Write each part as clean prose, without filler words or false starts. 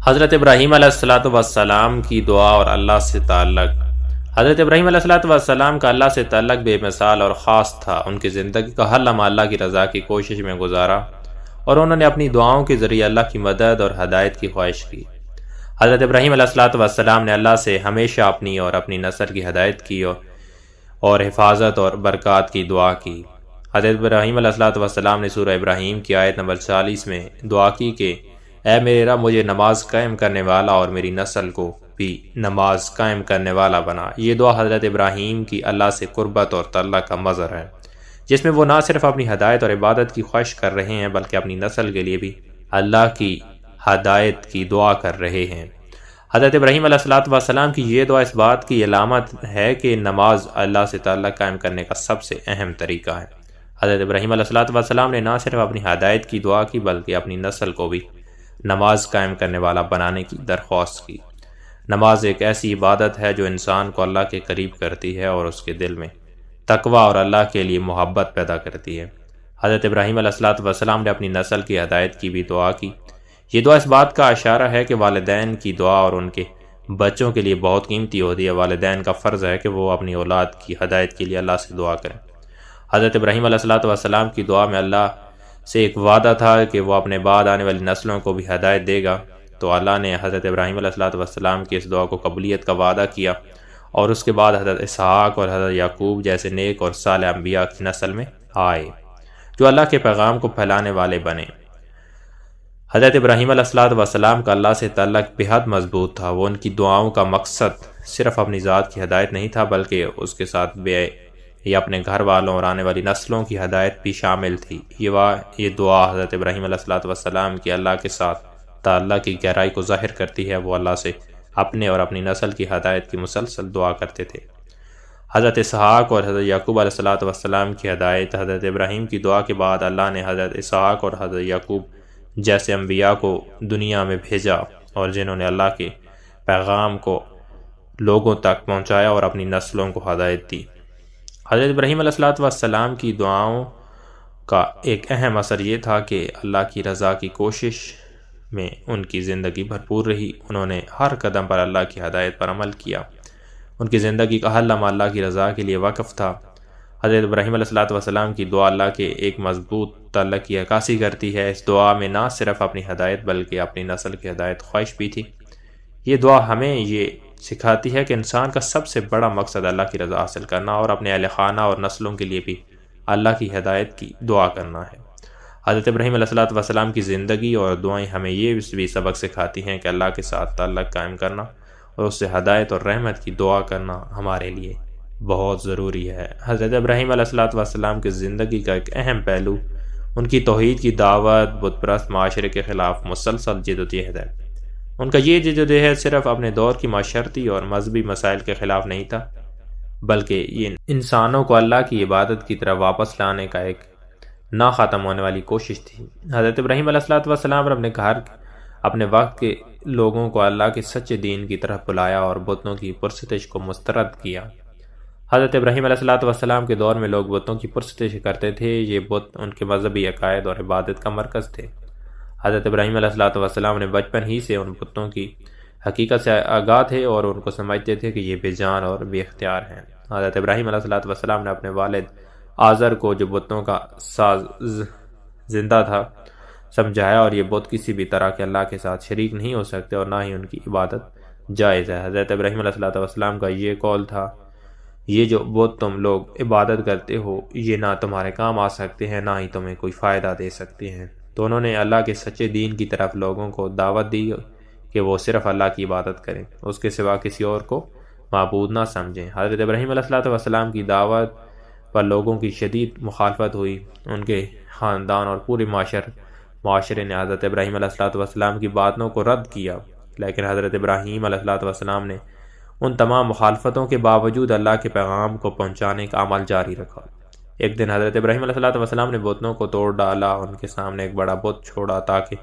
حضرت ابراہیم علیہ الصلاۃ والسلام کی دعا اور اللہ سے تعلق۔ حضرت ابراہیم علیہ الصلاۃ والسلام کا اللہ سے تعلق بے مثال اور خاص تھا۔ ان کی زندگی کا ہر لمحہ اللہ کی رضا کی کوشش میں گزارا اور انہوں نے اپنی دعاؤں کے ذریعے اللہ کی مدد اور ہدایت کی خواہش کی۔ حضرت ابراہیم علیہ الصلاۃ والسلام نے اللہ سے ہمیشہ اپنی اور اپنی نسل کی ہدایت کی اور حفاظت اور برکات کی دعا کی۔ حضرت ابراہیم علیہ الصلاۃ والسلام نے سورہ ابراہیم کی آیت نمبر 40 میں دعا کی کہ اے میرے رب، مجھے نماز قائم کرنے والا اور میری نسل کو بھی نماز قائم کرنے والا بنا۔ یہ دعا حضرت ابراہیم کی اللہ سے قربت اور تعلق کا مظہر ہے، جس میں وہ نہ صرف اپنی ہدایت اور عبادت کی خواہش کر رہے ہیں بلکہ اپنی نسل کے لیے بھی اللہ کی ہدایت کی دعا کر رہے ہیں۔ حضرت ابراہیم علیہ الصلاۃ والسلام کی یہ دعا اس بات کی علامت ہے کہ نماز اللہ سے تعلق قائم کرنے کا سب سے اہم طریقہ ہے۔ حضرت ابراہیم علیہ الصلاۃ والسلام نے نہ صرف اپنی ہدایت کی دعا کی بلکہ اپنی نسل کو بھی نماز قائم کرنے والا بنانے کی درخواست کی۔ نماز ایک ایسی عبادت ہے جو انسان کو اللہ کے قریب کرتی ہے اور اس کے دل میں تقوی اور اللہ کے لیے محبت پیدا کرتی ہے۔ حضرت ابراہیم علیہ الصلاۃ والسلام نے اپنی نسل کی ہدایت کی بھی دعا کی۔ یہ دعا اس بات کا اشارہ ہے کہ والدین کی دعا اور ان کے بچوں کے لیے بہت قیمتی ہوتی ہے۔ والدین کا فرض ہے کہ وہ اپنی اولاد کی ہدایت کے لیے اللہ سے دعا کریں۔ حضرت ابراہیم علیہ الصلاۃ والسلام کی دعا میں اللہ سے ایک وعدہ تھا کہ وہ اپنے بعد آنے والی نسلوں کو بھی ہدایت دے گا، تو اللہ نے حضرت ابراہیم علیہ الصلاۃ والسلام کی اس دعا کو قبولیت کا وعدہ کیا اور اس کے بعد حضرت اسحاق اور حضرت یعقوب جیسے نیک اور صالح انبیاء کی نسل میں آئے جو اللہ کے پیغام کو پھیلانے والے بنے۔ حضرت ابراہیم علیہ الصلاۃ والسلام کا اللہ سے تعلق بے حد مضبوط تھا۔ وہ ان کی دعاؤں کا مقصد صرف اپنی ذات کی ہدایت نہیں تھا بلکہ اس کے ساتھ یا اپنے گھر والوں اور آنے والی نسلوں کی ہدایت بھی شامل تھی۔ یہ دعا حضرت ابراہیم علیہ الصلاۃ والسلام کی اللہ کے ساتھ تعلق کی گہرائی کو ظاہر کرتی ہے۔ وہ اللہ سے اپنے اور اپنی نسل کی ہدایت کی مسلسل دعا کرتے تھے۔ حضرت اسحاق اور حضرت یعقوب علیہ الصلاۃ والسلام کی ہدایت۔ حضرت ابراہیم کی دعا کے بعد اللہ نے حضرت اسحاق اور حضرت یعقوب جیسے انبیاء کو دنیا میں بھیجا اور جنہوں نے اللہ کے پیغام کو لوگوں تک پہنچایا اور اپنی نسلوں کو ہدایت دی۔ حضرت ابراہیم علیہ الصلاۃ والسلام کی دعاؤں کا ایک اہم اثر یہ تھا کہ اللہ کی رضا کی کوشش میں ان کی زندگی بھرپور رہی۔ انہوں نے ہر قدم پر اللہ کی ہدایت پر عمل کیا۔ ان کی زندگی کا ہر لمحہ اللہ کی رضا کے لیے وقف تھا۔ حضرت ابراہیم علیہ الصلاۃ والسلام کی دعا اللہ کے ایک مضبوط تعلق کی عکاسی کرتی ہے۔ اس دعا میں نہ صرف اپنی ہدایت بلکہ اپنی نسل کی ہدایت خواہش بھی تھی۔ یہ دعا ہمیں یہ سکھاتی ہے کہ انسان کا سب سے بڑا مقصد اللہ کی رضا حاصل کرنا اور اپنے اہل خانہ اور نسلوں کے لیے بھی اللہ کی ہدایت کی دعا کرنا ہے۔ حضرت ابراہیم علیہ الصلاۃ والسلام کی زندگی اور دعائیں ہمیں یہ بھی سبق سکھاتی ہیں کہ اللہ کے ساتھ تعلق قائم کرنا اور اس سے ہدایت اور رحمت کی دعا کرنا ہمارے لیے بہت ضروری ہے۔ حضرت ابراہیم علیہ الصلاۃ والسلام کی زندگی کا ایک اہم پہلو ان کی توحید کی دعوت، بت پرست معاشرے کے خلاف مسلسل جدوجہد ہے۔ ان کا یہ جدوجہد صرف اپنے دور کی معاشرتی اور مذہبی مسائل کے خلاف نہیں تھا بلکہ یہ انسانوں کو اللہ کی عبادت کی طرف واپس لانے کا ایک نہ ختم ہونے والی کوشش تھی۔ حضرت ابراہیم علیہ الصلاۃ والسلام اور اپنے وقت کے لوگوں کو اللہ کے سچے دین کی طرف بلایا اور بتوں کی پرستش کو مسترد کیا۔ حضرت ابراہیم علیہ الصلاۃ والسلام کے دور میں لوگ بتوں کی پرستش کرتے تھے۔ یہ بت ان کے مذہبی عقائد اور عبادت کا مرکز تھے۔ حضرت ابراہیم علیہ الصلاۃ والسلام نے بچپن ہی سے ان بتوں کی حقیقت سے آگاہ تھے اور ان کو سمجھتے تھے کہ یہ بے جان اور بے اختیار ہیں۔ حضرت ابراہیم علیہ الصلاۃ والسلام نے اپنے والد آزر کو جو بتوں کا ساز زندہ تھا سمجھایا اور یہ بت کسی بھی طرح کے اللہ کے ساتھ شریک نہیں ہو سکتے اور نہ ہی ان کی عبادت جائز ہے۔ حضرت ابراہیم علیہ الصلاۃ والسلام کا یہ قول تھا، یہ جو بت تم لوگ عبادت کرتے ہو یہ نہ تمہارے کام آ سکتے ہیں نہ ہی تمہیں کوئی فائدہ دے سکتے ہیں۔ تو انہوں نے اللہ کے سچے دین کی طرف لوگوں کو دعوت دی کہ وہ صرف اللہ کی عبادت کریں، اس کے سوا کسی اور کو معبود نہ سمجھیں۔ حضرت ابراہیم علیہ الصلاۃ والسلام کی دعوت پر لوگوں کی شدید مخالفت ہوئی۔ ان کے خاندان اور پورے معاشرے نے حضرت ابراہیم علیہ الصلاۃ والسلام کی باتوں کو رد کیا، لیکن حضرت ابراہیم علیہ الصلاۃ والسلام نے ان تمام مخالفتوں کے باوجود اللہ کے پیغام کو پہنچانے کا عمل جاری رکھا۔ ایک دن حضرت ابراہیم علیہ الصلاۃ والسلام نے بتوں کو توڑ ڈالا۔ ان کے سامنے ایک بڑا بت چھوڑا تاکہ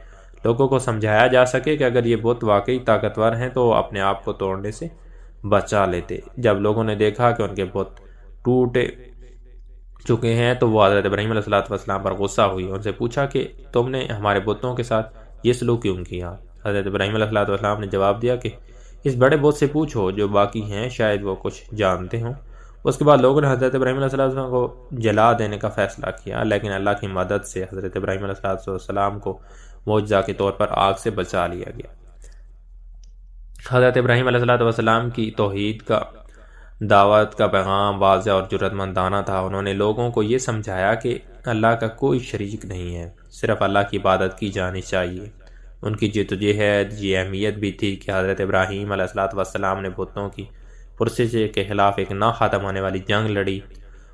لوگوں کو سمجھایا جا سکے کہ اگر یہ بت واقعی طاقتور ہیں تو وہ اپنے آپ کو توڑنے سے بچا لیتے۔ جب لوگوں نے دیکھا کہ ان کے بت ٹوٹ چکے ہیں تو وہ حضرت ابراہیم علیہ الصلاۃ والسلام پر غصہ ہوئی۔ ان سے پوچھا کہ تم نے ہمارے بتوں کے ساتھ یہ سلوک کیوں کیا؟ حضرت ابراہیم علیہ السلام نے جواب دیا کہ اس بڑے بت سے پوچھو جو باقی ہیں، شاید وہ کچھ جانتے ہوں۔ اس کے بعد لوگوں نے حضرت ابراہیم علیہ السلام کو جلا دینے کا فیصلہ کیا، لیکن اللہ کی مدد سے حضرت ابراہیم علیہ السلام کو معجزہ کے طور پر آگ سے بچا لیا گیا۔ حضرت ابراہیم علیہ السلام کی توحید کا دعوت کا پیغام واضح اور جرأت مندانہ تھا۔ انہوں نے لوگوں کو یہ سمجھایا کہ اللہ کا کوئی شریک نہیں ہے، صرف اللہ کی عبادت کی جانی چاہیے۔ ان کی جدوجہد یہ اہمیت بھی تھی کہ حضرت ابراہیم علیہ السلام نے بتوں کی پرستش کے خلاف ایک نہ ختم ہونے والی جنگ لڑی،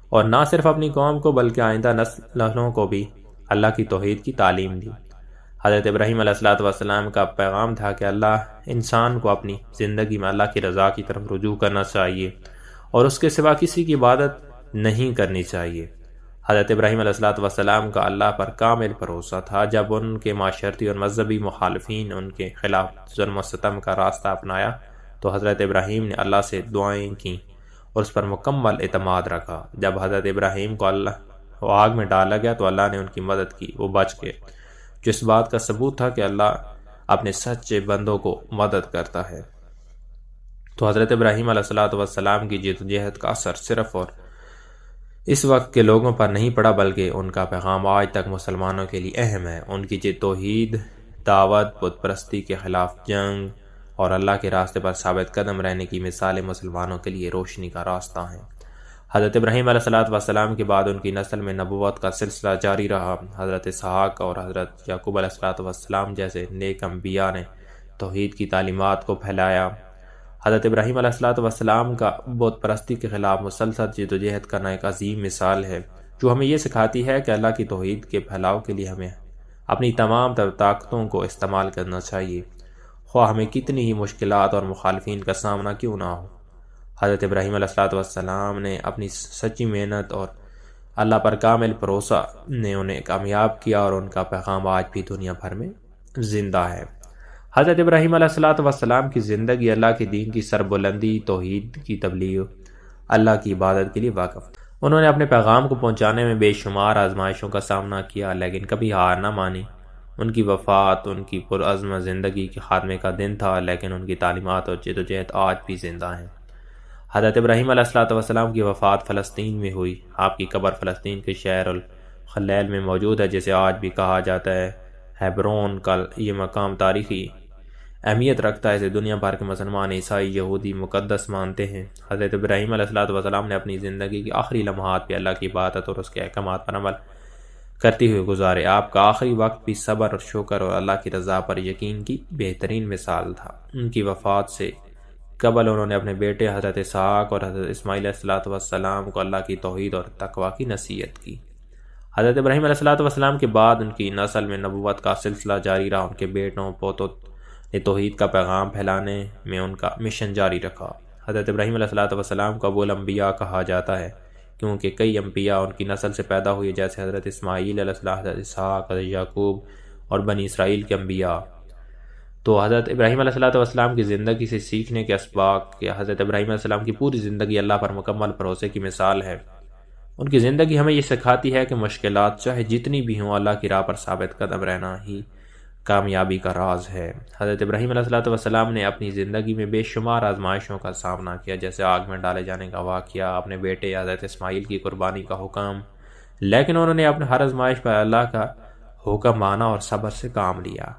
اور نہ صرف اپنی قوم کو بلکہ آئندہ نسلوں کو بھی اللہ کی توحید کی تعلیم دی۔ حضرت ابراہیم علیہ السلام کا پیغام تھا کہ اللہ انسان کو اپنی زندگی میں اللہ کی رضا کی طرف رجوع کرنا چاہیے اور اس کے سوا کسی کی عبادت نہیں کرنی چاہیے۔ حضرت ابراہیم علیہ السلام کا اللہ پر کامل بھروسہ تھا۔ جب ان کے معاشرتی اور مذہبی مخالفین ان کے خلاف ظلم و ستم کا راستہ اپنایا تو حضرت ابراہیم نے اللہ سے دعائیں کیں اور اس پر مکمل اعتماد رکھا۔ جب حضرت ابراہیم کو اللہ آگ میں ڈالا گیا تو اللہ نے ان کی مدد کی، وہ بچ گئے، جو اس بات کا ثبوت تھا کہ اللہ اپنے سچے بندوں کو مدد کرتا ہے۔ تو حضرت ابراہیم علیہ السلام کی جدوجہد کا اثر صرف اور اس وقت کے لوگوں پر نہیں پڑا، بلکہ ان کا پیغام آج تک مسلمانوں کے لیے اہم ہے۔ ان کی توحید، دعوت، بت پرستی کے خلاف جنگ اور اللہ کے راستے پر ثابت قدم رہنے کی مثالیں مسلمانوں کے لیے روشنی کا راستہ ہیں۔ حضرت ابراہیم علیہ السلام کے بعد ان کی نسل میں نبوت کا سلسلہ جاری رہا۔ حضرت اسحاق اور حضرت یعقوب علیہ السلام جیسے نیک انبیاء نے توحید کی تعلیمات کو پھیلایا۔ حضرت ابراہیم علیہ السلام کا بت پرستی کے خلاف مسلسل جدوجہد کرنا ایک عظیم مثال ہے، جو ہمیں یہ سکھاتی ہے کہ اللہ کی توحید کے پھیلاؤ کے لیے ہمیں اپنی تمام تر طاقتوں کو استعمال کرنا چاہیے، خواہ ہمیں کتنی ہی مشکلات اور مخالفین کا سامنا کیوں نہ ہو۔ حضرت ابراہیم علیہ السلام نے اپنی سچی محنت اور اللہ پر کامل بھروسہ نے انہیں کامیاب کیا، اور ان کا پیغام آج بھی دنیا بھر میں زندہ ہے۔ حضرت ابراہیم علیہ السلام کی زندگی اللہ کے دین کی سربلندی، توحید کی تبلیغ، اللہ کی عبادت کے لیے واقف۔ انہوں نے اپنے پیغام کو پہنچانے میں بے شمار آزمائشوں کا سامنا کیا، لیکن کبھی ہار نہ مانی۔ ان کی وفات ان کی پرعزم زندگی کے خاتمے کا دن تھا، لیکن ان کی تعلیمات اور جدوجہد آج بھی زندہ ہیں۔ حضرت ابراہیم علیہ السلام کی وفات فلسطین میں ہوئی۔ آپ کی قبر فلسطین کے شہر الخلیل میں موجود ہے، جسے آج بھی کہا جاتا ہے ہیبرون کا۔ یہ مقام تاریخی اہمیت رکھتا ہے، اسے دنیا بھر کے مسلمان، عیسائی، یہودی مقدس مانتے ہیں۔ حضرت ابراہیم علیہ السلام نے اپنی زندگی کی آخری لمحات پہ اللہ کی عبادت اور اس کے احکامات پر عمل کرتے ہوئے گزارے۔ آپ کا آخری وقت بھی صبر اور شکر اور اللہ کی رضا پر یقین کی بہترین مثال تھا۔ ان کی وفات سے قبل انہوں نے اپنے بیٹے حضرت اسحاق اور حضرت اسماعیل علیہ السلام کو اللہ کی توحید اور تقوی کی نصیحت کی۔ حضرت ابراہیم علیہ السلام کے بعد ان کی نسل میں نبوت کا سلسلہ جاری رہا۔ ان کے بیٹوں پوتوں نے توحید کا پیغام پھیلانے میں ان کا مشن جاری رکھا۔ حضرت ابراہیم علیہ السلام کو ابو الانبیاء کہا جاتا ہے، کیونکہ کئی انبیاء ان کی نسل سے پیدا ہوئے، جیسے حضرت اسماعیل علیہ السلام، حضرت اسحاق، حضرت یعقوب اور بنی اسرائیل کے انبیاء۔ تو حضرت ابراہیم علیہ السلام کی زندگی سے سیکھنے کے اسباق کہ حضرت ابراہیم علیہ السلام کی پوری زندگی اللہ پر مکمل بھروسے کی مثال ہے۔ ان کی زندگی ہمیں یہ سکھاتی ہے کہ مشکلات چاہے جتنی بھی ہوں، اللہ کی راہ پر ثابت قدم رہنا ہی کامیابی کا راز ہے۔ حضرت ابراہیم علیہ السلام نے اپنی زندگی میں بے شمار آزمائشوں کا سامنا کیا، جیسے آگ میں ڈالے جانے کا واقعہ، اپنے بیٹے حضرت اسماعیل کی قربانی کا حکم، لیکن انہوں نے اپنے ہر آزمائش پر اللہ کا حکم مانا اور صبر سے کام لیا۔